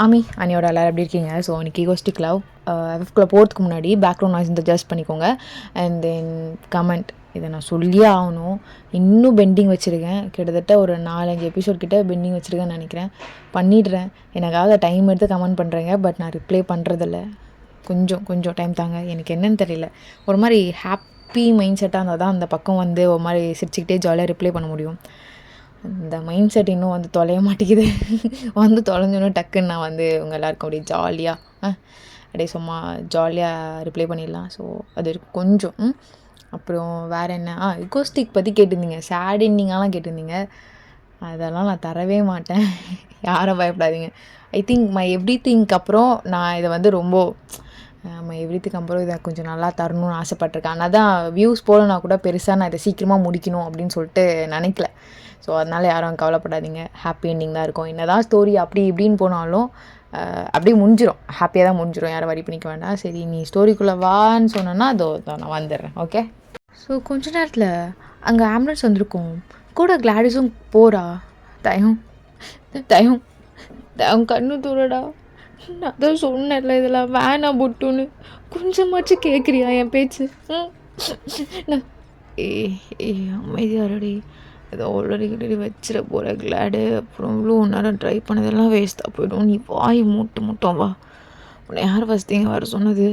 ஆமி அண்ணியோட எல்லோரும் எப்படி இருக்கீங்க? ஸோ அன்றைக்கி ஈகோஸ்டிக் லவ் எஃப்குள்ளே போகிறதுக்கு முன்னாடி பேக்ரவுண்ட் நாய்ஸ் இந்த ஜஸ்ட் பண்ணிக்கோங்க. அண்ட் தென் கமெண்ட் இதை நான் சொல்லியே ஆகணும். இன்னும் பெண்டிங் வச்சுருக்கேன். கிட்டத்தட்ட ஒரு 4-5 எபிசோட் கிட்ட பெண்டிங் வச்சுருக்கேன்னு நினைக்கிறேன். பண்ணிடுறேன். எனக்காக டைம் எடுத்து கமெண்ட் பண்ணுறேங்க. பட் நான் ரிப்ளை பண்ணுறதில்ல. கொஞ்சம் டைம் தாங்க. எனக்கு என்னன்னு தெரியல, ஒரு மாதிரி ஹாப்பி மைண்ட் செட்டாக இருந்தால் தான் அந்த பக்கம் வந்து ஒரு மாதிரி சிரிச்சுக்கிட்டே ஜாலியாக ரிப்ளை பண்ண முடியும். இந்த மைண்ட் செட் இன்னும் வந்து தொலைய மாட்டேங்குது. வந்து தொலைஞ்சோன்னு டக்குன்னு நான் வந்து உங்கள் எல்லாருக்கும் அப்படியே ஜாலியாக அப்படியே சும்மா ஜாலியாக ரிப்ளை பண்ணிடலாம். ஸோ அது கொஞ்சம். அப்புறம் வேறு என்ன, ஈகோஸ்டிக் பற்றி கேட்டிருந்தீங்க, சேட் எண்டிங்காலாம் கேட்டிருந்தீங்க. அதெல்லாம் நான் தரவே மாட்டேன். யாரும் பயப்படாதீங்க. I think my every think அப்புறம் நான் இதை வந்து ரொம்ப எவ்ரித்திங்க்கு அப்புறம் இதை கொஞ்சம் நல்லா தரணும்னு ஆசைப்பட்டிருக்கேன். ஆனால் தான் வியூஸ் போலனா கூட பெருசாக நான் இதை சீக்கிரமாக முடிக்கணும் அப்படின்னு சொல்லிட்டு நினைக்கல. ஸோ அதனால் யாரும் கவலைப்படாதீங்க, ஹாப்பி எண்டிங் தான் இருக்கும். என்ன தான் ஸ்டோரி அப்படி இப்படின்னு போனாலும் அப்படியே முடிஞ்சிடும், ஹாப்பியாக தான் முடிஞ்சிடும். யாரும் வரி பண்ணிக்க வேண்டாம். சரி, நீ ஸ்டோரிக்குள்ளே வான்னு சொன்னேன்னா அதோ நான் வந்துடுறேன். ஓகே. ஸோ கொஞ்ச நேரத்தில் அங்கே ஆம்புலன்ஸ் வந்திருக்கும். கூட கிளாடிஸும் போகிறா. தயம் தயம் தயம் கண்ணு தூரடா. நான் தான் சொன்னேன்ல இதெல்லாம் வேணாம் புட்டுன்னு. கொஞ்சமாச்சும் கேட்குறியா என் பேச்சு? நான் அமைதியாரடி, ஏதோ ஆல்ரெடி வச்சிட போகிற கிளாடு. அப்புறம் இவ்வளோ நேரம் ட்ரை பண்ணதெல்லாம் வேஸ்ட்டாக போய்டும். நீ வாய் மூட்டும் வா. உன்னை யார் ஃபஸ்ட்டு இங்கே வர சொன்னது?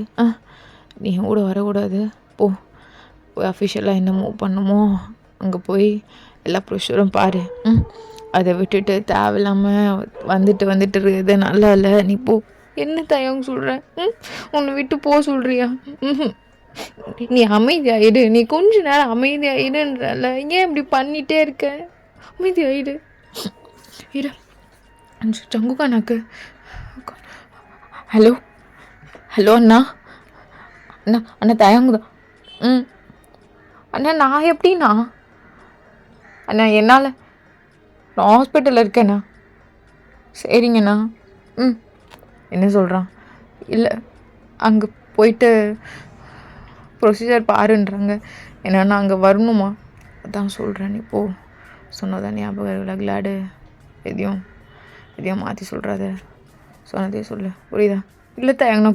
நீ கூட வரக்கூடாது. போய் அஃபிஷியலாக என்ன மூவ் பண்ணுமோ அங்கே போய் எல்லா ப்ரெஷரும் பாரு. அதை விட்டுட்டு தேவையில்லாமல் வந்துட்டு இருக்குது நல்லா இல்லை. நீ போ. என்ன தயங்க சொல்கிறேன்? உன்னை விட்டு போ சொல்கிறியா? நீ அமைதியாயிடு. நீ கொஞ்ச நேரம் அமைதியாயிடுன்றல. ஏன் இப்படி பண்ணிகிட்டே இருக்க? அமைதியாயிடு. இரு சங்குக்கானாக்கு. ஹலோ அண்ணா. அண்ணா தயங்குதான். அண்ணா நான் எப்படிண்ணா? அண்ணா என்னால் நான் ஹாஸ்பிட்டலில் இருக்கேண்ணா. சரிங்கண்ணா. என்ன சொல்கிறான்? இல்லை, அங்கே போயிட்டு ப்ரொசீஜர் பாருன்றாங்க. என்னென்னா அங்கே வரணுமா? அதான் சொல்கிறேன். நீ போ. சொன்னதான் ஞாபகம் இல்லை. கிளாடு எதையும் மாற்றி சொல்கிறாத. சொன்னதே சொல்லு, புரியுதா? இல்லை தயங்கண்ணா.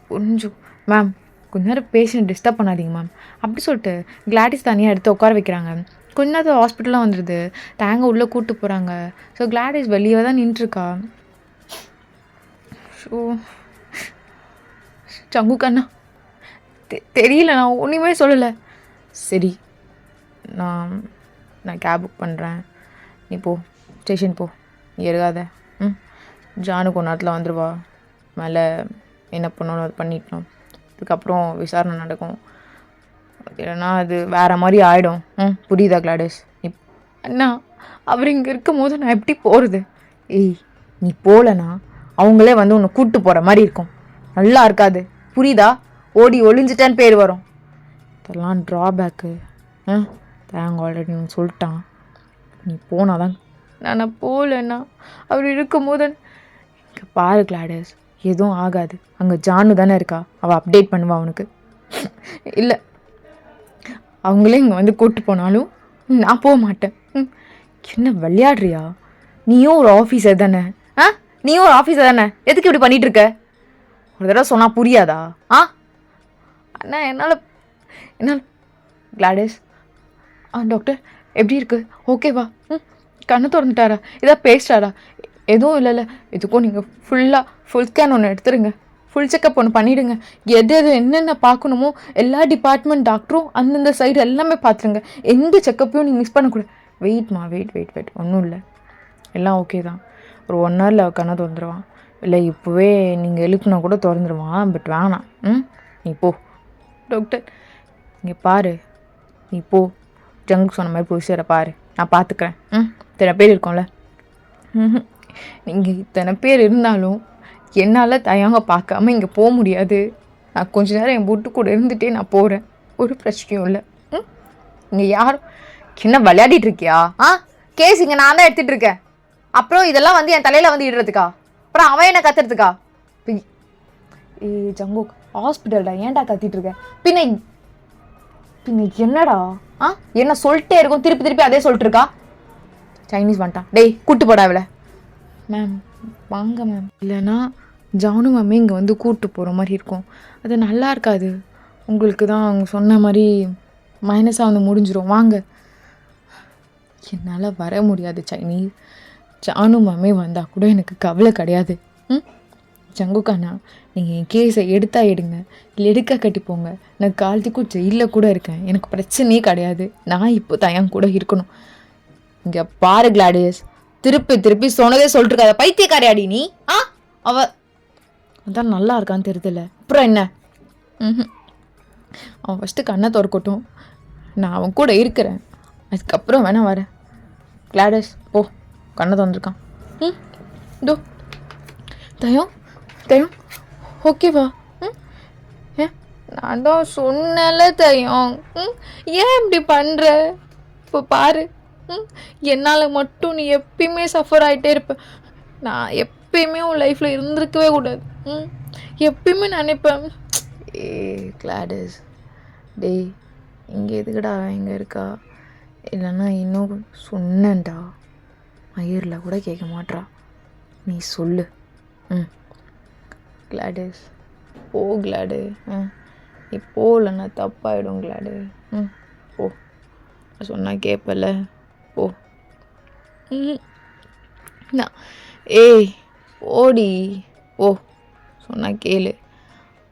புரிஞ்சும் மேம், கொஞ்ச நேரம் பேஷண்ட் டிஸ்டர்ப் பண்ணாதீங்க மேம். அப்படி சொல்லிட்டு கிளாடிஸ் தனியாக எடுத்து உட்கார வைக்கிறாங்க. கொஞ்ச நேரத்தில் ஹாஸ்பிட்டலாம் வந்துடுது. தேங்க உள்ளே கூப்பிட்டு போகிறாங்க. ஸோ கிளாடிஸ் வெளியே தான் நின்றுருக்கா. ஸோ சங்குக்கண்ணா தெரியல, நான் ஒன்றுமே சொல்லலை. சரி, நான் கேப் புக் பண்ணுறேன். நீ போ, ஸ்டேஷன் போ. நீ இருக்காத. ஜானு கொஞ்ச நேரத்தில் வந்துடுவா. மேலே என்ன பண்ணணும் அது பண்ணிட்டோம். அதுக்கப்புறம் விசாரணை நடக்கும். இல்லைன்னா அது வேறு மாதிரி ஆகிடும். புரியுதா கிளாடிஸ்? அண்ணா, அவர் இங்கே இருக்கும் போது நான் எப்படி போகிறது? நீ போகலண்ணா அவங்களே வந்து உன்னை கூப்பிட்டு போகிற மாதிரி இருக்கும். நல்லா இருக்காது, புரியுதா? ஓடி ஒளிஞ்சிட்டேன்னு பேர் வரும். இதெல்லாம் ட்ராபேக்கு. தேங்க ஆல்ரெடி சொல்லிட்டான். நீ போனாதான். நான் போகலண்ணா, அவர் இருக்கும் போது. இங்கே பாரு கிளாடிஸ், எதுவும் ஆகாது. அங்கே ஜானு தானே இருக்கா, அவள் அப்டேட் பண்ணுவா அவனுக்கு. இல்லை, அவங்களே இங்கே வந்து கூப்பிட்டு போனாலும் நான் போக மாட்டேன். என்ன விளையாடுறியா? நீயும் ஒரு ஆஃபீஸர் தானே? நீயும் ஒரு ஆஃபீஸர் தானே? எதுக்கு இப்படி பண்ணிகிட்டு இருக்க? ஒரு தடவை சொன்னால் புரியாதா? அண்ணா என்னால் கிளாடிஸ். டாக்டர் எப்படி இருக்கு? ஓகேவா? கண்ணு திறந்துட்டாரா? இதாக பேசிட்டாரா? எதுவும் இல்லைல்ல. எதுக்கும் நீங்கள் ஃபுல் ஸ்கேன் ஒன்று எடுத்துருங்க. ஃபுல் செக்கப் ஒன்று பண்ணிவிடுங்க. எது என்னென்ன பார்க்கணுமோ எல்லா டிபார்ட்மெண்ட் டாக்டரும் அந்தந்த சைடு எல்லாமே பார்த்துருங்க. எந்த செக்கப்பையும் நீங்கள் மிஸ் பண்ணக்கூடாது. வெயிட் ஒன்றும் இல்லை, எல்லாம் ஓகே தான். ஒரு 1 ஹவரில் கண்ணை திறந்துருவான். இல்லை இப்போவே நீங்கள் எழுப்புனா கூட திறந்துருவான். பட் வேணாம். நீ போ. டாக்டர் இங்கே பாரு, நீ போ. ஜங்கு சொன்ன மாதிரி ப்ரொசீஜரை பாரு, நான் பார்த்துக்கிறேன். இத்தனை பேர் இருக்கோம்ல. நீங்கள் இத்தனை பேர் இருந்தாலும் என்னால் தயங்க பார்க்காம இங்கே போக முடியாது. நான் கொஞ்ச நேரம் என் புட்டு கூட இருந்துகிட்டே நான் போகிறேன். ஒரு பிரச்சனையும் இல்லை. இங்கே யாரும் என்ன விளையாடிட்டு இருக்கியா? கேஸ் இங்கே நான் தான் எடுத்துகிட்டு இருக்கேன். அப்புறம் இதெல்லாம் வந்து என் தலையில் வந்து இடுறதுக்கா? அப்புறம் அவன் என்ன கத்துறதுக்கா? ஜங்கு ஹாஸ்பிட்டல்டா, ஏன்டா கத்திட்டு இருக்க? பின்ன என்னடா? என்ன சொல்லிட்டே இருக்கும், திருப்பி அதே சொல்லிட்டு இருக்கா? சைனீஸ் வந்துட்டான். டேய் கூட்டு போடா இவளை. மேம் வாங்க மேம். இல்லைன்னா ஜானு மேமே இங்கே வந்து கூப்பிட்டு போகிற மாதிரி இருக்கும். அது நல்லா இருக்காது. உங்களுக்கு தான் அவங்க சொன்ன மாதிரி மைனஸாக வந்து முடிஞ்சிடும். வாங்க. என்னால் வர முடியாது சைனீஸ். ஜானு மேமே வந்தால் கூட எனக்கு கவலை கிடையாது. ஜங்குக்காண்ணா, நீங்கள் என் கேஸை எடுங்க, இல்லை எடுக்க கட்டிப்போங்க. நான் காலத்துக்கும் ஜெயிலில் கூட இருக்கேன். எனக்கு பிரச்சனையே கிடையாது. நான் இப்போ தான் என் கூட இருக்கணும். இங்கே பாரு கிளாடியஸ், திருப்பி சொன்னதே சொல்லிட்டு இருக்காத. பைத்தியக்காரியாடி நீ. அவ அதான் நல்லா இருக்கான்னு தெரியுதுல்ல, அப்புறம் என்ன? அவன் ஃபஸ்ட்டு கண்ணை திறக்கட்டும். நான் அவன் கூட இருக்கிறேன். அதுக்கப்புறம் வேணா வரேன். கிளாடியஸ் போ, கண்ணை திறந்துருக்கான். இதோ தயம் ஓகேவா? நான் தான் சொன்னல தயம். ஏன் இப்படி பண்ணுற? இப்போ பாரு, என்னால் மட்டும் நீ எப்பயுமே சஃபர் ஆகிட்டே இருப்ப. நான் எப்பயுமே உன் லைஃப்பில் இருந்திருக்கவே கூடாது. எப்பயுமே நினைப்பேன். கிளாடிஸ் டேய், இங்கே எதுக்கடா இங்கே இருக்கா? இல்லைன்னா இன்னும் சொன்னேன்டா, மயிரில் கூட கேட்க மாட்றா. நீ சொல்லு. கிளாடிஸ் போ கிளாடு. நீ போகலன்னா தப்பாயிடும் கிளாடு. போ, சொன்னால் கேட்பல. போ. ஏய் ஓடி ஓ, சொன்னால் கேளு.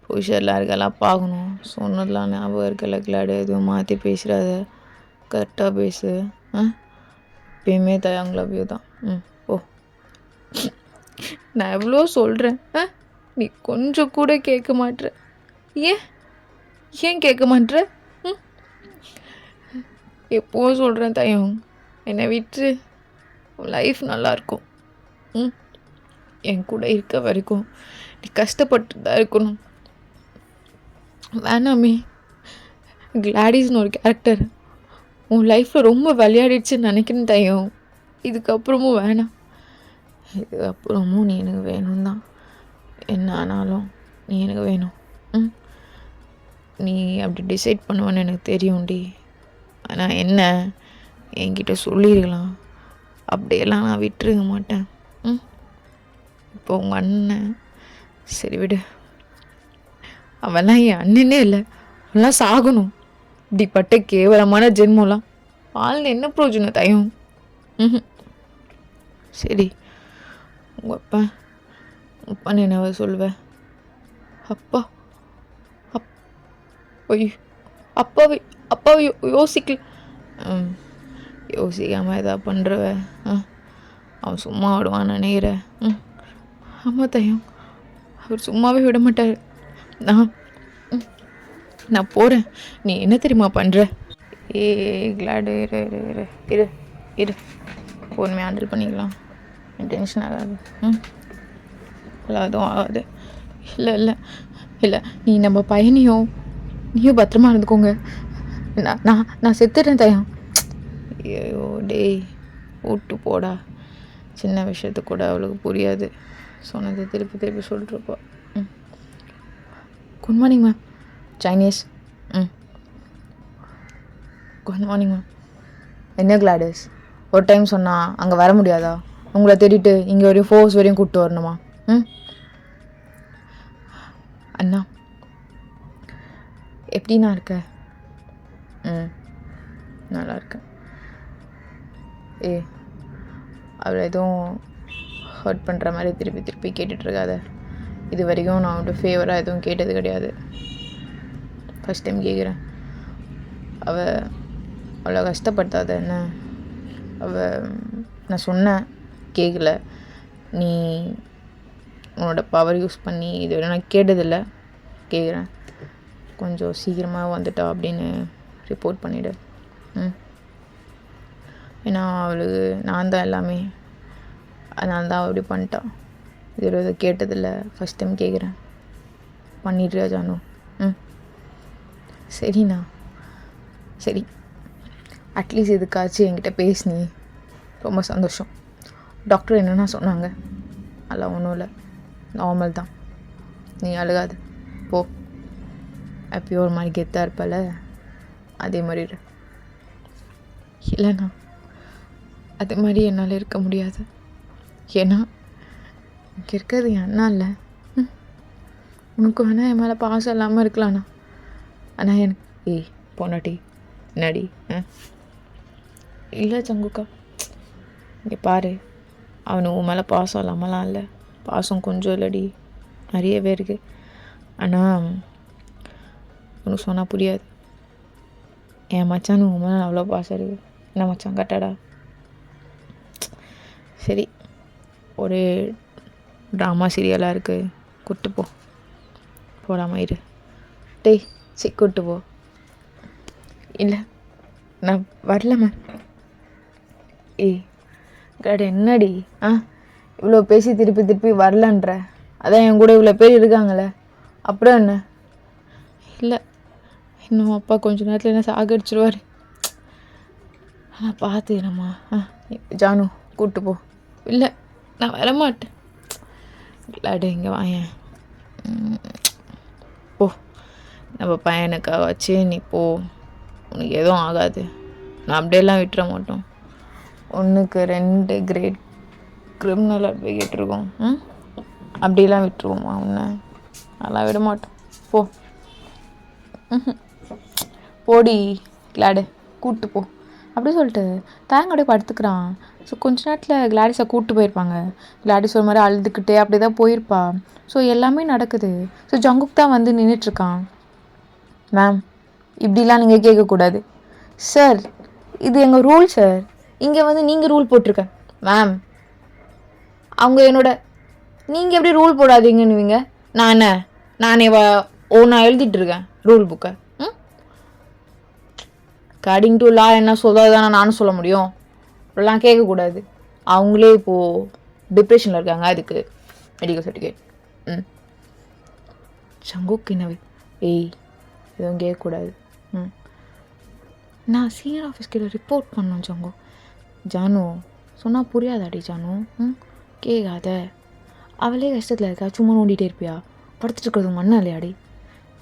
புஷர்லாம் இருக்கலாம் பார்க்கணும். சொன்னதெல்லாம் ஞாபகம் இருக்கல கிளாடு. எதுவும் மாற்றி பேசுகிறாத, கரெக்டாக பேசு. எப்பயுமே தயாங் லவ் யூ தான். ஓ, நான் எவ்வளோ சொல்கிறேன், நீ கொஞ்சம் கூட கேட்க மாட்ற. ஏன் கேட்க மாட்ற? எப்போவும் சொல்கிறேன் தயம், என்னை விட்டு லைஃப் நல்லாயிருக்கும். என் கூட இருக்க வரைக்கும் நீ கஷ்டப்பட்டு தான் இருக்கணும். வேணாமே. கிளாடிஸ்னு ஒரு கேரக்டர் உன் லைஃப்பில் ரொம்ப விளையாடிடுச்சுன்னு நினைக்கிறேன் தயம். இதுக்கப்புறமும் வேணாம். இதுக்கப்புறமும் நீ எனக்கு வேணும் தான். என்ன ஆனாலும் நீ எனக்கு வேணும். நீ அப்படி டிசைட் பண்ணுவேன்னு எனக்கு தெரியும்டி. ஆனால் என்ன, என்கிட்ட சொல்லியிருக்கலாம். அப்படியெல்லாம் நான் விட்டுருக்க மாட்டேன். இப்போ உங்கள் அண்ணன், சரி விடு, அவெல்லாம் என் அண்ணனே இல்லை. அவெல்லாம் சாகணும். இப்படிப்பட்ட கேவலமான ஜென்மம்லாம் வாழ்ந்து என்ன பிரயோஜனம் தயம்? சரி, உங்கள் அப்பான்னு என்னவ சொல்லுவேன்? அப்பா அப்பாவை யோசிக்கல. யோசிக்காமல் எதா பண்ணுறவ அவன் சும்மா விடுவான்னு நினைக்கிறேன். ஆமாம் தயம், அவர் சும்மாவே விட மாட்டார். நான் போகிறேன். நீ என்ன தெரியுமா பண்ணுற? கிளாடு இரு பொறுமையாக ஹேண்டில் பண்ணிக்கலாம். டென்ஷன் ஆகாது. அதுவும் ஆகாது. இல்லை நீ நம்ம பையனையும் நீயும் பத்திரமா இருந்துக்கோங்க. நான் செத்துட்டேன் தயம். ஐயோ டேய், விட்டு போடா. சின்ன விஷயத்துக்கு கூட அவளுக்கு புரியாது. சொன்னதை திருப்பி சொல்லிட்டுருப்பா. Good morning ma'am. Chinese. Good morning ma'am. என்ன கிளாடிஸ், ஒரு டைம் சொன்னால் அங்கே வர முடியாதா? உங்களை தேடிட்டு இங்கே வரையும் ஃபோர்ஸ் வரையும் கூப்பிட்டு வரணுமா? அண்ணா எப்படிண்ணா இருக்க? நல்லா இருக்கேன். அவளை எதுவும் ஹர்ட் பண்ணுற மாதிரி திருப்பி கேட்டுட்ருக்காத. இது வரைக்கும் நான் வந்துட்டு ஃபேவராக எதுவும் கேட்டது கிடையாது. ஃபஸ்ட் டைம் கேட்குறேன். அவளை கஷ்டப்படுத்தாத. என்ன நான் சொன்னேன், கேட்கல. நீ உன்னோட பவர் யூஸ் பண்ணி இது வரை நான் கேட்டதில்லை. கேட்குறேன், கொஞ்சம் சீக்கிரமாக வந்துட்டா அப்படின்னு ரிப்போர்ட் பண்ணிவிடு. ஏன்னா அவளுக்கு நான் தான் எல்லாமே. அதனால தான் அவள் இப்படி பண்ணிட்டான். இது கேட்டதில்லை, ஃபஸ்ட் டைம் கேட்குறேன். பண்ணிடுறியா ஜானு? சரிண்ணா. சரி, அட்லீஸ்ட் எதுக்காச்சும் என்கிட்ட பேசினி, ரொம்ப சந்தோஷம். டாக்டர் என்னென்னா சொன்னாங்க, அதெல்லாம் ஒன்றும் இல்லை, நார்மல் தான். நீ அழுகாது, போ. அப்பயோ ஒரு மாதிரி கெத்தாக இருப்பல, அதே மாதிரி இரு. இல்லைண்ணா, அதே மாதிரி என்னால் இருக்க முடியாது. ஏன்னா இங்கே இருக்கிறது என் அண்ணா இல்லை. உனக்கு வேணா என் மேலே பாசம் இல்லாமல் இருக்கலாண்ணா. ஆனால் எனக்கு பொண்டாட்டி என்னடி இல்லை சங்குக்கா, இங்கே பாரு, அவனு உன் மேலே பாசம் இல்லாமலாம் இல்லை. பாசம் கொஞ்சம் இல்லடி, நிறையவே இருக்குது. ஆனால் உனக்கு சொன்னால் புரியாது. என் மச்சான் உன் மேலே அவ்வளோ பாசம் இருக்குது. என்ன மச்சான் கட்டாடா? சரி, ஒரு ட்ராமா சீரியலாக இருக்குது, கூட்டு போடாமல் இரு. டேய் கூட்டு போ. இல்லை நான் வரல மேம். கடை என்னடி இவ்வளோ பேசி திருப்பி வரலன்ற? அதான் என் கூட இவ்வளோ பேர் இருக்காங்களே, அப்புறம் என்ன? இல்லை, இன்னும் அப்பா கொஞ்ச நேரத்தில் என்ன சாகடிச்சிருவார். ஆனால் பார்த்துக்கிறேம்மா. ஜானு கூப்பிட்டு போ. இல்லை நான் வரமாட்டேன். விளையாடு, இங்கே வாயேன். போ, நம்ம பையனுக்காக வச்சு நீ போ, உனக்கு எதுவும் ஆகாது. நான் அப்படியெல்லாம் விட்டுற மாட்டோம். 1க்கு 2 கிரேட் கிரிமினல் அட்வொகேட் இருக்கோம். அப்படிலாம் விட்டுருவோம்மா உன்னை? அதெல்லாம் விட மாட்டோம். போ, போடி கிளாடு, கூப்பிட்டு போ. அப்படி சொல்லிட்டு தேங்காய் படுத்துக்கிறான். ஸோ கொஞ்ச நேரத்தில் கிளாடிஸை கூப்பிட்டு போயிருப்பாங்க. கிளாடிஸ் ஒரு மாதிரி அழுதுகிட்டே அப்படி தான் போயிருப்பா. ஸோ எல்லாமே நடக்குது. ஸோ ஜங்குக் தான் வந்து நின்றுட்டுருக்கான். மேம், இப்படிலாம் நீங்கள் கேட்கக்கூடாது சார், இது எங்கள் ரூல் சார். இங்கே வந்து நீங்கள் ரூல் போட்டிருக்க மேம். அவங்க என்னோட, நீங்கள் எப்படி ரூல் போடாதீங்கன்னுவீங்க? நானே நான் எழுதிட்டுருக்கேன் ரூல் புக்கை. அக்கார்டிங் டு லா என்ன சொல்கிறதானே நானும் சொல்ல முடியும். அப்படிலாம் கேட்கக்கூடாது. அவங்களே இப்போது டிப்ரெஷனில் இருக்காங்க, அதுக்கு மெடிக்கல் சர்டிஃபிகேட். சங்குக் என்னவே எதுவும் கேட்கக்கூடாது. நான் சீனியர் ஆஃபீஸ்கிட்ட ரிப்போர்ட் பண்ணோம் சங்கு. ஜானு சொன்னால் புரியாதாடி ஜானு? கேட்காத, அவளே கஷ்டத்தில் இருக்கா, சும்மா நோண்டிகிட்டே இருப்பியா? படுத்துட்டு இருக்கிறது உங்கள் அண்ணன் இல்லையாடி?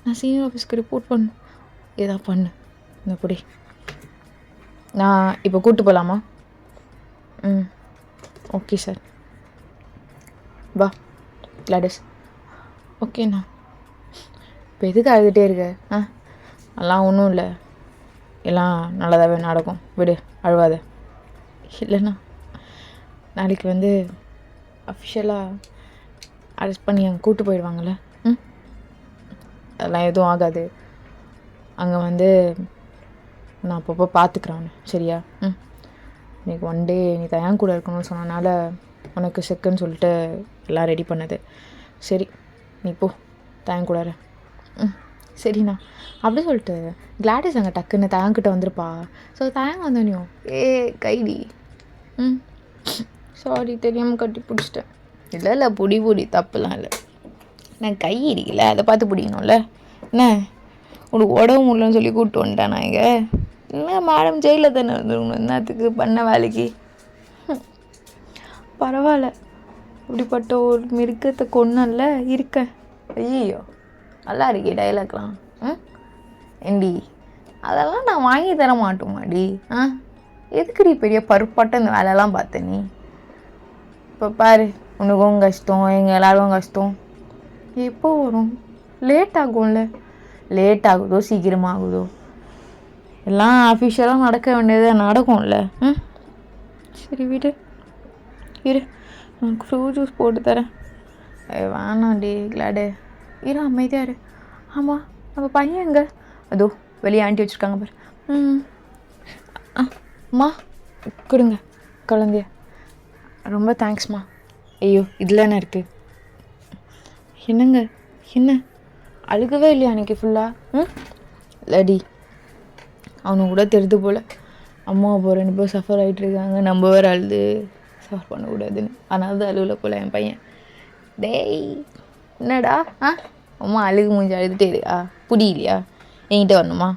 நான் சீனியர் ஆஃபீஸ்க்கு ரிப்போர்ட் பண்ணு, ஏதா பண்ணு. இந்த புடி, நான் இப்போ கூப்பிட்டு போகலாமா? ஓகே சார், வா கிளாடிஸ். ஓகேண்ணா. இப்போ எதுக்கு அழுதுகிட்டே இருக்க? அதெல்லாம் ஒன்றும் இல்லை, எல்லாம் நல்லதாகவே நடக்கும், விடு, அழுவாத. இல்லைண்ணா, நாளைக்கு வந்து அஃபிஷியலாக அரெஸ்ட் பண்ணி அங்கே கூப்பிட்டு போயிடுவாங்கள்ல. அதெல்லாம் எதுவும் ஆகாது. அங்கே வந்து நான் அப்பப்போ பார்த்துக்குறேன், சரியா? இன்னைக்கு 1 டே நீ தயான் கூட இருக்கணும்னு சொன்னனால உனக்கு செக்குன்னு சொல்லிட்டு எல்லாம் ரெடி பண்ணது. சரி, நீ போ, தயான் கூட. சரிண்ணா. அப்படி சொல்லிட்டு கிளாடிஸ் அங்கே டக்குன்னு தயாங்கிட்ட வந்துருப்பா. ஸோ தயாங்க வந்தோனையும் கைடி, சாரி தெரியாமல் கட்டி பிடிச்சிட்டேன். இல்லை புடி தப்புலாம் இல்லை. நான் கை இடிக்கல, அதை பார்த்து பிடிக்கணும்ல. என்ன உனக்கு உடம்பு முடியலன்னு சொல்லி கூப்பிட்டு வந்துட்டேன் நான் இங்கே. என்ன மேடம் ஜெயிலில் தானே வந்துருக்கணும், என்னத்துக்கு பண்ண வேலைக்கு? பரவாயில்ல, இப்படிப்பட்ட ஒரு மிருகத்தை கொன்னல்ல இருக்கேன். ஐயோ நல்லா இருக்கே டைலாக்லாம். ஏண்டி அதெல்லாம் நான் வாங்கி தர மாட்டோமாடி? எதுக்குடி பெரிய பருப்பாட்ட இந்த வேலையெல்லாம் பார்த்த நீ? இப்போ பாரு, உனக்கும் கஷ்டம், எங்கள் எல்லாருக்கும் கஷ்டம். எப்போ வரும்? லேட் ஆகும்ல. லேட் ஆகுதோ சீக்கிரமாகுதோ எல்லாம் அஃபிஷியலாக நடக்க வேண்டியது நடக்கும்ல. சரி விடு, இரு, நான் ஃப்ரூட் ஜூஸ் போட்டு தரேன். வேணாண்டி கிளாடு, இரு, அமைதியாக இரு. ஆமாம், நம்ம பையன் எங்கே? அதோ வெளியே ஆண்டி வச்சுருக்காங்க பாரு. அம்மா கொடுங்க குழந்தைய. ரொம்ப தேங்க்ஸ்மா. ஐயோ இதில் என்ன இருக்குது? என்னங்க என்ன அழுகவே இல்லையா அன்றைக்கி ஃபுல்லாக? இல்லடி, அவனுக்கு கூட தெரிது போல் அம்மா அப்போ 2 பேர் சஃபர் ஆகிட்டு இருக்காங்க, நம்ம வேறு அழுது சஃபர் பண்ணக்கூடாதுன்னு. அதனால தான் அழுகல போல் என் பையன். டேய் என்னடா அம்மா அழுகு மூஞ்சி அழுதுகிட்டே இருக்கா? புரியலையா? என்கிட்ட வரணுமா?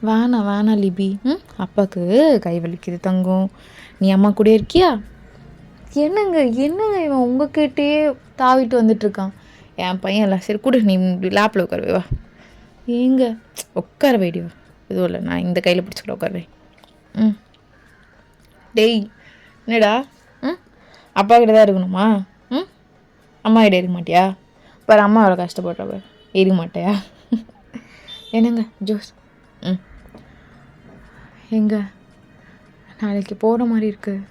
வேணாம் லிபி. அப்பாவுக்கு கை வலிக்குது தங்கம், நீ அம்மா கூட இருக்கியா? என்னங்க இவன் உங்ககிட்டே தாவிட்டு வந்துட்டுருக்கான் என் பையன் எல்லாம். சரி கூட, நீ லேப்பில் உட்காரவே வா. எங்க உட்கார வைடி வா. எதுவும் இல்லை, நான் இந்த கையில் பிடிச்சிக்கிட்ட உட்காருவே. டேய் என்னடா அப்பா கிட்ட தான் இருக்கணுமா? அம்மா கிட்ட இருக்க மாட்டியா? பாரு அம்மா எவ்வளோ கஷ்டப்படுறப்ப இருக்க மாட்டியா? என்னங்க ஜூஸ்? எங்க நாளைக்கு போகிற மாதிரி இருக்குது.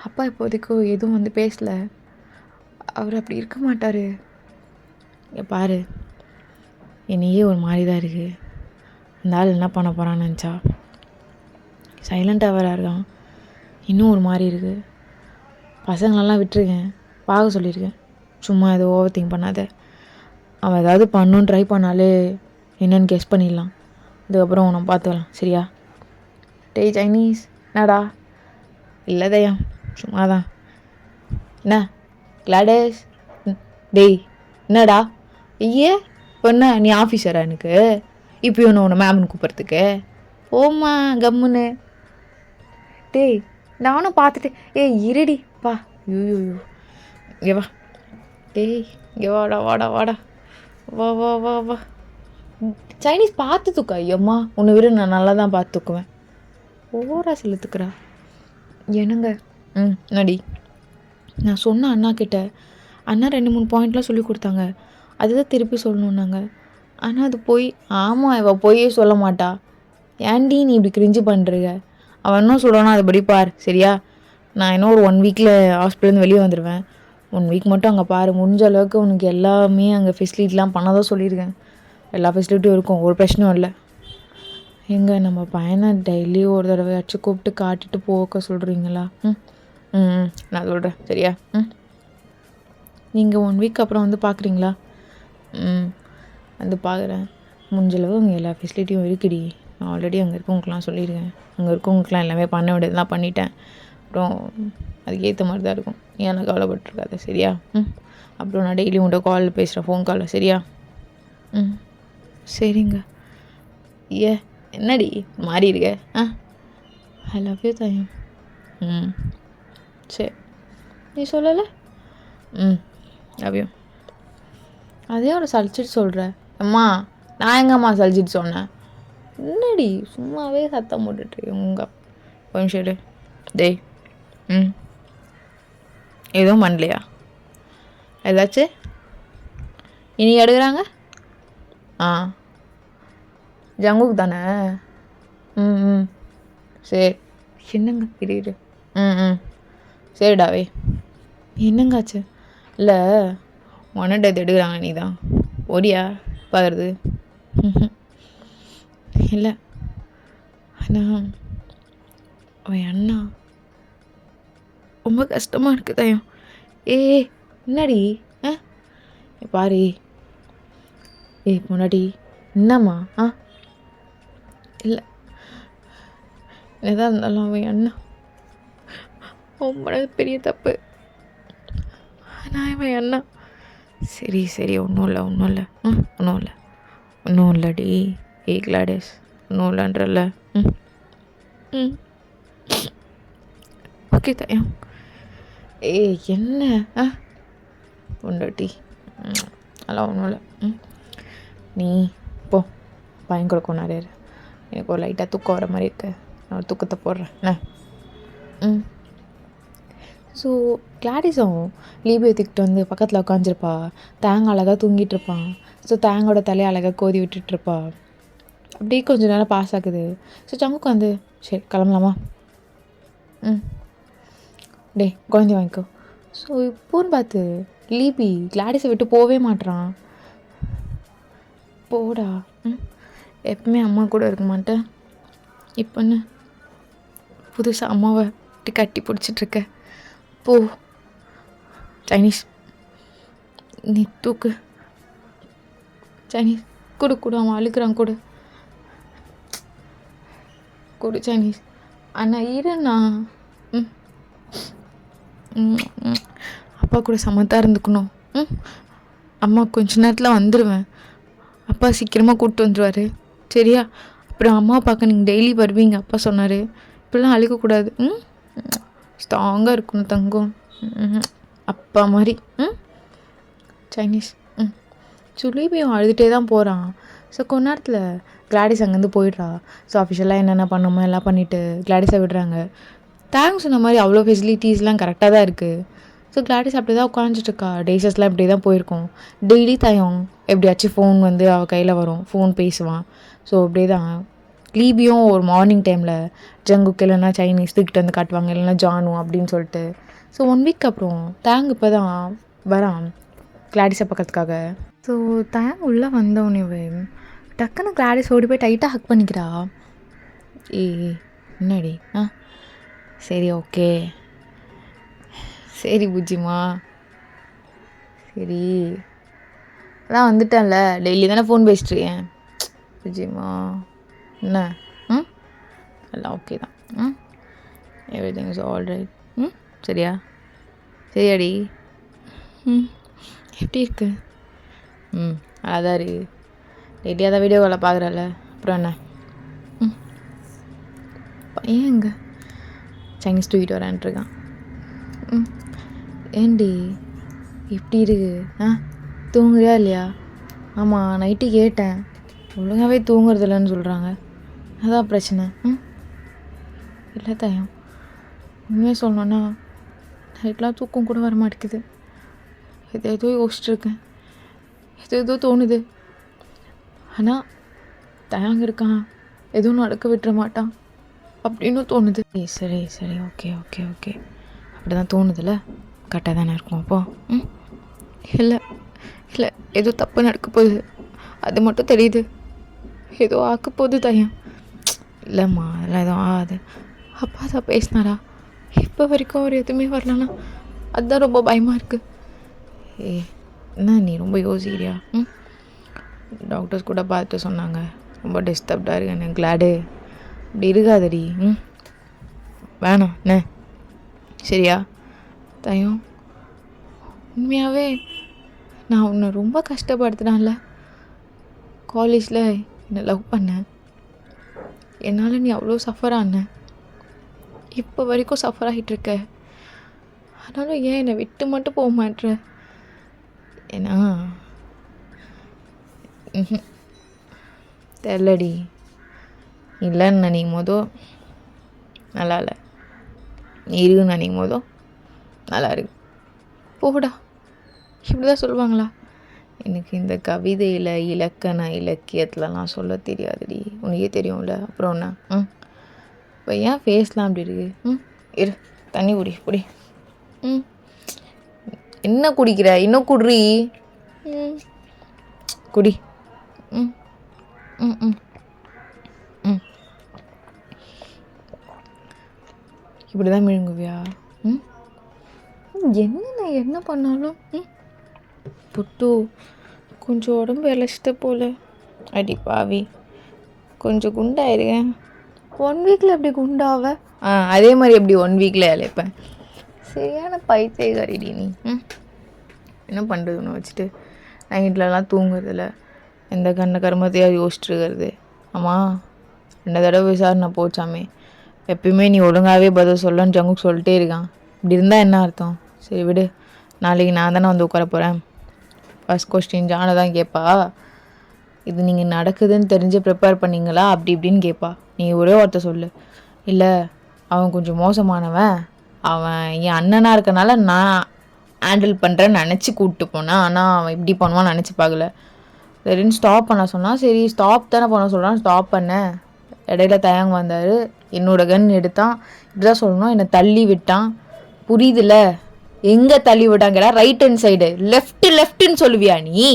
அப்பா இப்போதைக்கு எதுவும் வந்து பேசலை. அவர் அப்படி இருக்க மாட்டார். பாரு என்னையே ஒரு மாதிரி தான் இருக்குது. அந்த ஆள் என்ன பண்ண போகிறான்னு நினச்சா. சைலண்ட்டாக வேறு இருக்கான். இன்னும் ஒரு மாதிரி இருக்குது. பசங்களெல்லாம் விட்டுருக்கேன், பார்க்க சொல்லியிருக்கேன். சும்மா ஏதோ ஓவர் திங்க் பண்ணாத. அவன் ஏதாவது பண்ணணுன்னு ட்ரை பண்ணாலே என்னென்னு கெஸ் பண்ணிடலாம். அதுக்கப்புறம் நம்ம பார்த்துக்கலாம், சரியா? டேய் சைனீஸ், என்னடா? இல்லை தயா, சும்மா தான். என்ன கிளாடஸ்? டேய் என்னடா? ஐயே இப்போ என்ன நீ ஆஃபீஸரா? எனக்கு இப்போ உன்னை மேம்னு கூப்பிட்றதுக்கு போம்மா கம்முன்னு. டேய் நானும் பார்த்துட்டு இருடி பா. ஐயோ இங்கே வா. டேய் இங்கே வாடா வாடா வாடா, வா வா வா வா. சைனீஸ் பார்த்து தூக்கா. ஐயம்மா உன்னை விட நான் நல்லா தான் பார்த்து தூக்குவேன். ஓவரா செலுத்துக்கிறா. என்னங்க? நடி. நான் சொன்ன அண்ணா கிட்ட அண்ணா 2-3 பாயிண்ட்லாம் சொல்லி கொடுத்தாங்க. அதுதான் திருப்பி சொல்லணுன்னாங்க. ஆனால் அது போய் ஆமாம் இவள் போயே சொல்ல மாட்டா. ஏன்டி நீ இப்படி கிரிஞ்சு பண்ணுறீங்க? அவன் என்ன சொல்கிறானோ அதை படி பார், சரியா? நான் இன்னும் ஒரு 1 வீக்கில் ஹாஸ்பிட்டலேருந்து வெளியே வந்துடுவேன். 1 வீக் மட்டும் அங்கே பாரு. முடிஞ்ச அளவுக்கு உனக்கு எல்லாமே அங்கே ஃபெசிலிட்டிலாம் பண்ணதான் சொல்லியிருக்கேன். எல்லா ஃபெசிலிட்டியும் இருக்கும், ஒரு பிரச்சனையும் இல்லை. எங்கே நம்ம பையனை டெய்லியும் ஒரு தடவையாச்சும் கூப்பிட்டு காட்டிட்டு போக்க சொல்கிறீங்களா? நான் சொல்கிறேன், சரியா? நீங்கள் 1 வீக் அப்புறம் வந்து பார்க்குறீங்களா? வந்து பார்க்குறேன். முடிஞ்சளவு அங்கே எல்லா ஃபெசிலிட்டியும் இருக்குடி. நான் ஆல்ரெடி அங்கே இருக்கவங்களுக்குலாம் சொல்லியிருக்கேன். அங்கே இருக்கவங்களுக்குலாம் எல்லாமே பண்ண வேண்டியதெல்லாம் பண்ணிட்டேன். அப்புறம் அதுக்கேற்ற மாதிரி தான் இருக்கும். ஏன்னா கவலைப்பட்டுருக்காது, சரியா? அப்புறம் நான் டெய்லி உங்கள்கிட்ட காலில் பேசுகிறேன், ஃபோன் காலில், சரியா? சரிங்க. என்னடி மாறி இருக்க? ஐ லவ் யூ தாயம். சரி நீ சொல்லலை? Love you. அதே ஒரு சலிச்சிட்டு சொல்கிற. அம்மா நான் எங்கம்மா சலிச்சிட்டு சொன்னேன்? என்னடி சும்மாவே சத்தம் போட்டுட்டு உங்கள் கொஞ்சம் டேய். எதுவும் பண்ணலையா? ஏதாச்சும் இனி எடுக்கிறாங்க? ஜங்குக்கு தானே? சரி. என்னங்க இரு. சரிடாவே. என்னங்காச்சு? இல்லை உன்னிட்ட இது எடுக்கிறாங்க, நீ தான் ஓடியா பார்க்குறது? இல்லை ஆனால் அவன் அண்ணா ரொம்ப கஷ்டமாக இருக்குது தாயம். என்னடி? பாரு முன்னாடி என்னம்மா? இல்லை எதாக இருந்தாலும் அவன் அண்ணா ரொம்ப பெரிய தப்பு. ஆனால் அவன் அண்ணா சரி ஒன்றும் இல்லைடி. கிளாடஸ் ஒன்றும் இல்லைன்றல. ஓகே தாயம். என்ன பொண்டாட்டி அதெல்லாம் ஒன்றும் இல்லை. நீ போ பையன் கூட கொண்டாரு. எனக்கு ஒரு லைட்டாக தூக்கம் வர மாதிரி இருக்கு. நான் ஒரு தூக்கத்தை போடுறேன் என்ன. ஸோ கிளாடிஸும் லீபி தூக்கிட்டு வந்து பக்கத்தில் உட்காந்துருப்பா. தேங்காய் அழகாக தூங்கிட்டு இருப்பான். ஸோ தேங்கோட தலையை அழகாக கோதி விட்டுட்ருப்பா. அப்படியே கொஞ்சம் நேரம் பாஸ் ஆகுது. ஸோ சங்குக்கு வந்து சரி கிளம்பலாமா? டே குழந்தை வாங்கிக்கோ. ஸோ இப்போன்னு பார்த்து லீபி கிளாடிஸை விட்டு போகவே மாட்றான். போடா. எப்பவுமே அம்மா கூட இருக்க மாட்டேன். இப்போன்னு புதுசாக அம்மாவை கட்டி பிடிச்சிட்ருக்க. போ சைனீஸ், நீ தூக்கு. சைனீஸ் கொடு அவன் அழுக்கிறான், கொடு சைனீஸ். அண்ணா இருண்ணா. அப்பா கூட சமத்தாக இருந்துக்கணும். அம்மா கொஞ்ச நேரத்தில் வந்துடுவேன். அப்பா சீக்கிரமாக கூப்பிட்டு வந்துடுவார், சரியா? அப்புறம் அம்மா பார்க்க நீங்கள் டெய்லி வருவீங்க. அப்பா சொன்னார் இப்படிலாம் அழுகக்கூடாது. ஸ்ட்ராங்காக இருக்கணும் தங்கம், அப்பா மாதிரி. சைனீஸ். சுலீபியும் அழுதுகிட்டே தான் போகிறான். ஸோ கொஞ்ச நேரத்தில் கிளாடிஸ் அங்கேருந்து போயிடுறா. ஸோ அஃபிஷியலாக என்னென்ன பண்ணணுமோ எல்லாம் பண்ணிவிட்டு கிளாடிஸை விடுறாங்க. தேங்க்ஸ் சொன்ன மாதிரி அவ்வளோ ஃபெசிலிட்டிஸ்லாம் கரெக்டாக தான் இருக்குது. ஸோ கிளாடிஸ் அப்படி தான் உட்காந்துட்டுருக்கா. டேஸஸ்லாம் இப்படி தான் போயிருக்கோம். டெய்லி தயம் எப்படியாச்சும் ஃபோன் வந்து அவள் கையில் வரும், ஃபோன் பேசுவான். ஸோ அப்படியே தான் லீபியும் ஒரு மார்னிங் டைமில் ஜங்குக்கு இல்லைன்னா சைனீஸ் தூக்கிட்டு வந்து காட்டுவாங்க, இல்லைன்னா ஜானு அப்படின்னு சொல்லிட்டு. ஸோ 1 வீக் அப்புறம் தேங்க் இப்போ தான் வரான் கிளாடிஸை பார்க்கறதுக்காக. ஸோ தேங்க் உள்ளே வந்தோடனே டக்குன்னு கிளாடிஸ் ஓடி போய் டைட்டாக ஹக் பண்ணிக்கிறா. என்னடி சரி ஓகே சரி புஜ்ஜிமா சரி அதான் வந்துட்டேன்ல, டெய்லி தானே ஃபோன் பேசிட்டுருக்கேன் புஜ்ஜிமா. என்ன எல்லாம் ஓகே தான். Everything is all right. சரியா சரியாடி. எப்படி இருக்கு? அதான் இருக்கு. டெய்லியாக தான் வீடியோ காலில் பார்க்குறல, அப்புறம் என்ன? பையன் எங்க சைனீஸ் தூக்கிட்டு வரான்ட்ருக்கான். ஏண்டி எப்படி இருக்கு? தூங்குறியா இல்லையா? ஆமாம், நைட்டு கேட்டேன், ஒழுங்காகவே தூங்குறதில்லன்னு சொல்கிறாங்க. அதான் பிரச்சனை. இல்லை தயம், உண்மையாக சொல்லணுன்னா நைட்லாம் தூக்கம் கூட வர மாட்டேங்குது. எதோ யோசிச்சுருக்கேன், எதோ தோணுது. ஆனால் தயாங்க இருக்கான், எதுவும் நடக்க விட்டுற மாட்டான் அப்படின்னு தோணுது. சரி சரி ஓகே ஓகே ஓகே அப்படி தான் தோணுதில்ல, கரெக்டாக தானே இருக்கும் அப்போது. இல்லை இல்லை, ஏதோ தப்பு நடக்க போகுது, அது மட்டும் தெரியுது. ஏதோ ஆக்க போகுது தயம். இல்லைம்மா அதெல்லாம் எதுவும் ஆகாது. அப்பா தான் பேசினாரா? இப்போ வரைக்கும் அவர் எதுவுமே வரலன்னா அதுதான் ரொம்ப பயமாக இருக்குது. என்ன நீ ரொம்ப யோசிக்கிறியா? டாக்டர்ஸ் கூட பார்த்து சொன்னாங்க, ரொம்ப டிஸ்டர்ப்டாக இருக்கு எனக்கு. கிளாடு இப்படி இருக்காதடி. வேணாம் என்ன சரியா தயம்? உண்மையாகவே நான் உன்னை ரொம்ப கஷ்டப்படுத்தினான்ல. காலேஜில் என்னை லவ் பண்ணேன், என்னால் நீ அவ்வளோ சஃபர் ஆன, இப்போ வரைக்கும் சஃபர் ஆகிட்டுருக்க. ஆனாலும் ஏன் என்னை விட்டு மட்டும் போக மாட்டேற? ஏன்னா தெரிலடி, இல்லைன்னு நினைக்கும் போதும் நல்லா இல்லை, நீ இருக்குன்னு நினைக்கும் போதும் நல்லா இருக்கு. போடா, இப்படி தான் சொல்லுவாங்களா? எனக்கு இந்த கவிதையில் இலக்கண இலக்கியத்துலலாம் சொல்ல தெரியாதுடி, உனக்கே தெரியும்ல. அப்புறம் என்ன? இப்போ ஏன் ஃபேஸ்லாம் அப்படி இருக்கு? இரு தண்ணி குடி. என்ன குடிக்கிற? இன்னும் குடி. குடி. இப்படி தான் மிழுங்குவியா? என்ன பண்ணாலும் புட்டு கொஞ்சம் உடம்பு இழைச்சிட்ட போல. அடி பாவி, கொஞ்சம் குண்டாயிருக்கேன். 1 வீக்கில் எப்படி குண்டாவ? அதே மாதிரி எப்படி 1 வீக்கில் இழைப்பேன்? சரியான பைத்தியக்காரிடி நீ. என்ன பண்ணுறதுன்னு வச்சுட்டு நைட்லலாம் தூங்குறதில்ல, எந்த கண்ண கருமத்தையாக யோசிச்சுருக்கிறது. ஆமாம் 2 தடவை விசாரணை போச்சாமே, எப்பயுமே நீ ஒழுங்காகவே பதில் சொல்லன்னு ஜங்குக்கு சொல்லிட்டே இருக்கான். இப்படி இருந்தால் என்ன அர்த்தம்? சரி விடு, நாளைக்கு நான் தானே வந்து உட்கார போகிறேன். ஃபஸ்ட் கொஸ்டின் ஜானை தான் கேட்பா, இது நீங்கள் நடக்குதுன்னு தெரிஞ்சு ப்ரிப்பேர் பண்ணிங்களா அப்படி இப்படின்னு கேட்பா. நீ ஒரே வார்த்தை சொல்லு, இல்லை அவன் கொஞ்சம் மோசமானவன், அவன் என் அண்ணனாக இருக்கனால நான் ஹேண்டில் பண்ணுறேன்னு நினச்சி கூப்பிட்டு போனேன், ஆனால் அவன் இப்படி பண்ணுவான்னு நினச்சி பார்க்கல. சரின்னு ஸ்டாப் பண்ண சொன்னால், சரி ஸ்டாப் தானே பண்ண சொல்கிறான், ஸ்டாப் பண்ணேன். இடையில தயங்க வந்தார், என்னோட கன் எடுத்தான். இப்படி தான் சொல்லணும், என்னை தள்ளி விட்டான். புரியுதுல்ல? எங்கே தள்ளி விட்டாங்கடா? ரைட் ஹேண்ட் சைடு, லெஃப்ட்டுன்னு சொல்லுவியா நீ?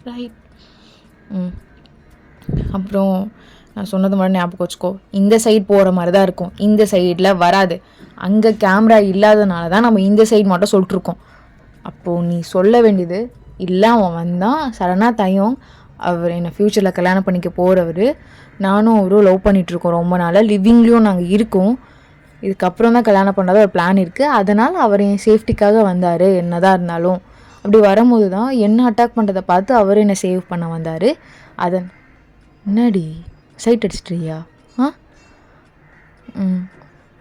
ரைட். அப்புறம் நான் சொன்னது மாதிரி ஞாபகம் வச்சுக்கோ, இந்த சைடு போகிற மாதிரி தான் இருக்கும், இந்த சைடில் வராது. அங்கே கேமரா இல்லாதனால தான் நம்ம இந்த சைடு மட்டும் சொல்லிட்டுருக்கோம். அப்போது நீ சொல்ல வேண்டியது, இல்லை அவன் வந்தான் சடனாக தயம், அவர் என்னை ஃப்யூச்சரில் கல்யாணம் பண்ணிக்க போகிறவர், நானும் அவரும் லவ் பண்ணிகிட்ருக்கோம் ரொம்ப நாளாக, லிவிங்லேயும் நாங்கள் இருக்கோம், இதுக்கப்புறம் தான் கல்யாணம் பண்ணுறதா ஒரு பிளான் இருக்குது, அதனால் அவர் என் சேஃப்டிக்காக வந்தார். என்னதான் இருந்தாலும் அப்படி வரும்போது தான் என்ன அட்டாக் பண்ணுறதை பார்த்து அவர் என்னை சேவ் பண்ண வந்தார். அதன் என்னடி சைட் அடிச்சிட்றியா?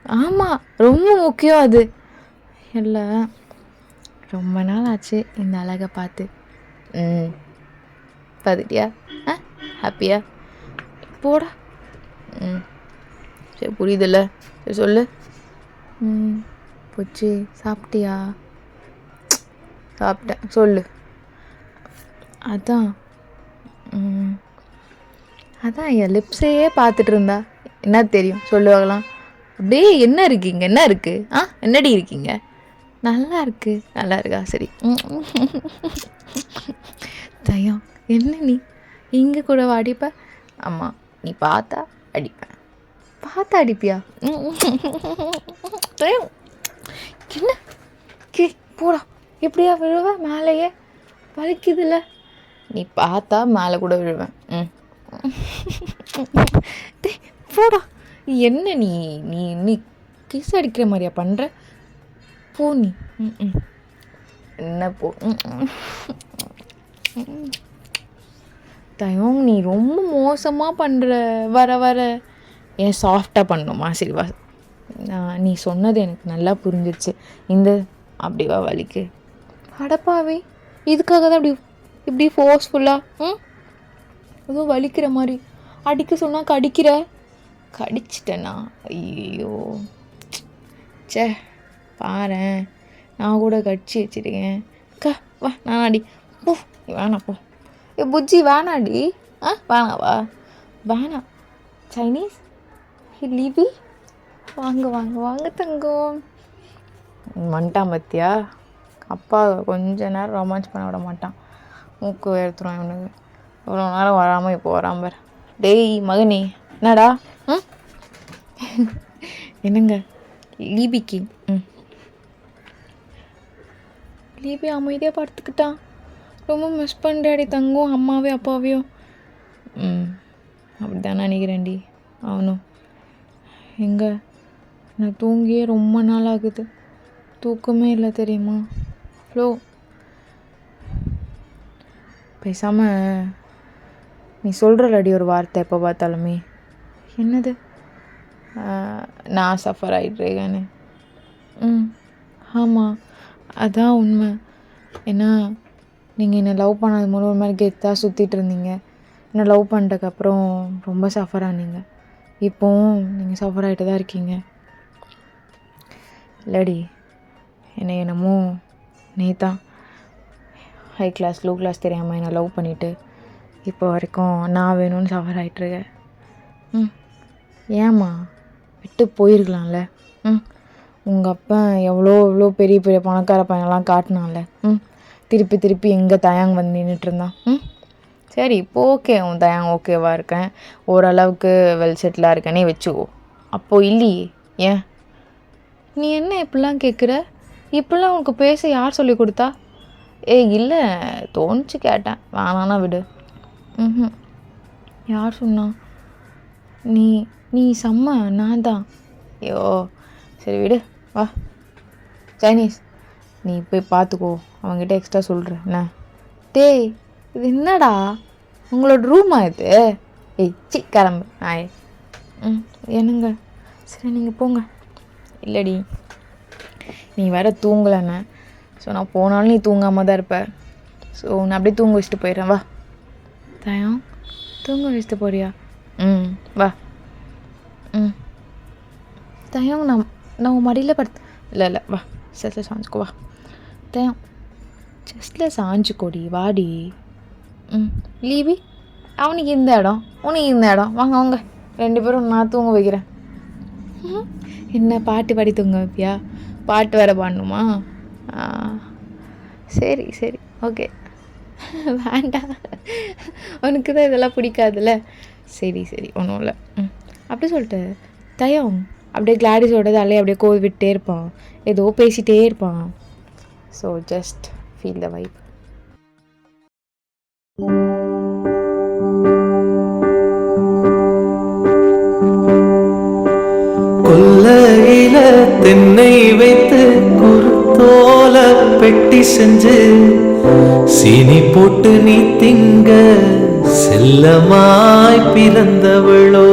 ஆமாம், ரொம்ப முக்கியம் அது. இல்லை ரொம்ப நாள் ஆச்சு இந்த அழகை பார்த்து. பார்த்துட்டியா? ஹாப்பியா? போடா. சரி புரியுதில்ல, சரி சொல்லு. போச்சு. சாப்பிட்டியா? சாப்பிட்டேன். சொல்லு. அதான் அதான் என் லிப்ஸையே பார்த்துட்டு இருந்தா என்ன தெரியும் சொல்லுவாங்களாம். அப்படியே என்ன இருக்கீங்க, என்ன இருக்கு? என்னடி இருக்கீங்க? நல்லா இருக்கு. நல்லா இருக்கா? சரி. தயம் என்ன நீ இங்கே கூட அடிப்ப? ஆமாம், நீ பார்த்தா அடிப்பேன். பார்த்தா அடிப்பியா? தயம் என்ன போடா. எப்படியா விழுவ? மேலேயே வலிக்குதுல்ல. நீ பார்த்தா மேலே கூட விழுவேன். போடா. என்ன நீ நீ நீ கிஸ் அடிக்கிற மாதிரியா பண்ணுற? போ நீ. என்ன போ. தயம் நீ ரொம்ப மோசமாக பண்ணுற. வர வர ஏன் சாஃப்டாக பண்ணணுமா? சரி வா. நீ சொன்னது எனக்கு நல்லா புரிஞ்சிருச்சு. இந்த அப்படிவா வலிக்கு? அடப்பாவே, இதுக்காக தான் இப்படி ஃபோர்ஸ்ஃபுல்லாக எதுவும் வலிக்கிற மாதிரி அடிக்க சொன்னால் கடிச்சிட்டேனா? ஐயோ சே, பாரேன், நான் கூட கடிச்சு வச்சுருக்கேன். வா நான் அடி. போ வேணாம் போ. புஜ்ஜி வேணாடி. வேணாவா? வேணாம். சைனீஸ் லீபி வாங்க வாங்க வாங்க தங்கம். வந்துட்டான் பத்தியா? அப்பா கொஞ்ச நேரம் ரொமான்ஸ் பண்ண விட மாட்டான். மூக்கு வேர்த்துரும் இவனுக்கு. இவ்வளோ நேரம் வராமல் இப்போ வராம பாரு. டேய் மகனே, என்னடா? என்னங்க லீபிக்கு? லீபி அமைதியாக படுத்துக்கிட்டான். ரொம்ப மிஸ் பண்ணுறாடி தங்கம் அம்மாவையும் அப்பாவையும். அப்படி தான் நினைக்கிறேன்டி. அவனும் எங்கே நான் தூங்கியே ரொம்ப நாள் ஆகுது. தூக்கமே இல்லை தெரியுமா? ஃப்ளோ பேசாமல் நீ சொல்கிறலடி ஒரு வார்த்தை எப்போ பார்த்தாலுமே. என்னது? நான் சஃபர் ஆகிட்ருக்கேன்னு. ஆமாம், அதான் உண்மை. ஏன்னா நீங்கள் என்னை லவ் பண்ணாத மூலம் ஒரு மாதிரி கெத்தாக சுற்றிட்டு இருந்தீங்க. என்னை லவ் பண்ணிட்டதுக்கப்புறம் ரொம்ப சஃபர் ஆனீங்க. இப்போவும் நீங்கள் சஃபர் ஆகிட்டு தான் இருக்கீங்க. இல்லடி, என்னமோ நீதான் ஹை கிளாஸ் லோ கிளாஸ் தெரியாமல் என்னை லவ் பண்ணிவிட்டு இப்போ வரைக்கும் நான் வேணும்னு சஃபர் ஆகிட்ருக்கேன். ஏம்மா விட்டு போயிருக்கலாம்ல. உங்கள் அப்பா எவ்வளோ பெரிய பெரிய பணக்கார பையன்லாம் காட்டினான்ல. திருப்பி திருப்பி எங்கே தயாங்க வந்து நின்றுட்டுருந்தான். சரி இப்போ ஓகே, உன் தயாங்க ஓகேவாக இருக்கேன், ஓரளவுக்கு வெல் செட்டிலாக இருக்கேனே வச்சுக்கோ. அப்போது இல்லையே. ஏன் நீ என்ன இப்படிலாம் கேட்குற? இப்படிலாம் உனக்கு பேச யார் சொல்லி கொடுத்தா? இல்லை, தோணுச்சு கேட்டேன். வேணான்னா விடு. யார் சொன்னா? நீ செம்ம. நான் தான். ஐயோ சரி விடு, வா. சைனீஸ் நீ போய் பார்த்துக்கோ, அவங்ககிட்ட எக்ஸ்ட்ரா சொல்கிறேன் என்ன. டேய் இது என்னடா உங்களோட ரூமா இது? கிளம்பு நாயே. என்னங்க? சரி நீங்கள் போங்க. இல்லடி, நீ வேற தூங்கலைண்ணே. ஸோ நான் போனாலும் நீ தூங்காமல் தான் இருப்ப. ஸோ நான் அப்படியே தூங்க வச்சுட்டு போயிடுறேன். வா தயம், தூங்க வச்சுட்டு போறியா? வா. தயம் நான் உன் மடியில் படுத்து. இல்லை வா, செஸ்ட்டில் சாஞ்சிக்கோ. வா தயம், செஸ்ட்டில் சாஞ்சிக்கோடி. வாடி. லீவி அவனுக்கு இந்த இடம், உனக்கு இந்த இடம். வாங்க வாங்க, 2 பேரும் நான் தூங்க வைக்கிறேன். என்ன பாட்டு பாடி தூங்க வைப்பியா? பாட்டு வேறு பாடணுமா? சரி சரி ஓகே. வேண்டாம், உனக்கு தான் இதெல்லாம் பிடிக்காதுல்ல. சரி ஒன்றும் இல்லை. அப்படி சொல்லிட்டு தயம் அப்படியே கிளாடிஸோட தலையை அப்படியே கோவி விட்டே இருப்பான், ஏதோ பேசிகிட்டே இருப்பான். So just feel the vibe. கொல்லையில தென்னை வைத்து குருத்தோல பெட்டி செஞ்சு சீனி போட்டு நீ திங்க செல்லமாய் பிறந்தவளோ.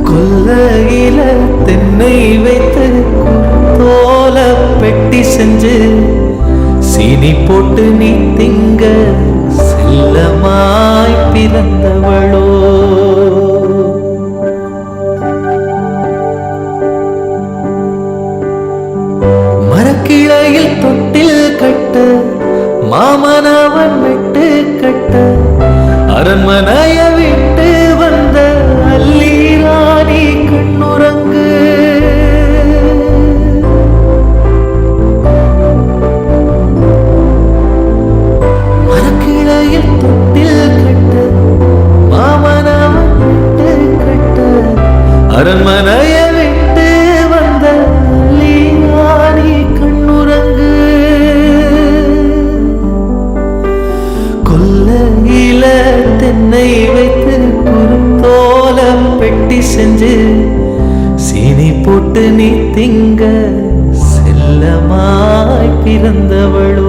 கொல்லையில தென்னை வைத்து குருத்தோல பெட்டி செஞ்சு சீனி போட்டு நீ திங்க செல்லமாய் பிறந்தவளோ. மாமனவன் விட்டு கட்ட அரண்மனைய விட்டு வந்த அல்லி ராணி கண்ணுறங்கு. மரக்கிளையில் தொட்டில் கட்ட மாமனவன் விட்டு கட்ட அரண்மனைய விட்டு வந்த அல்லி ராணி கண்ணுறங்கு. கொல்லையில தென்னை வைத்து குறுத்தோல பெட்டி செஞ்சு சீனி போட்டு நீ திங்க செல்லமாய் பிறந்தவளோ.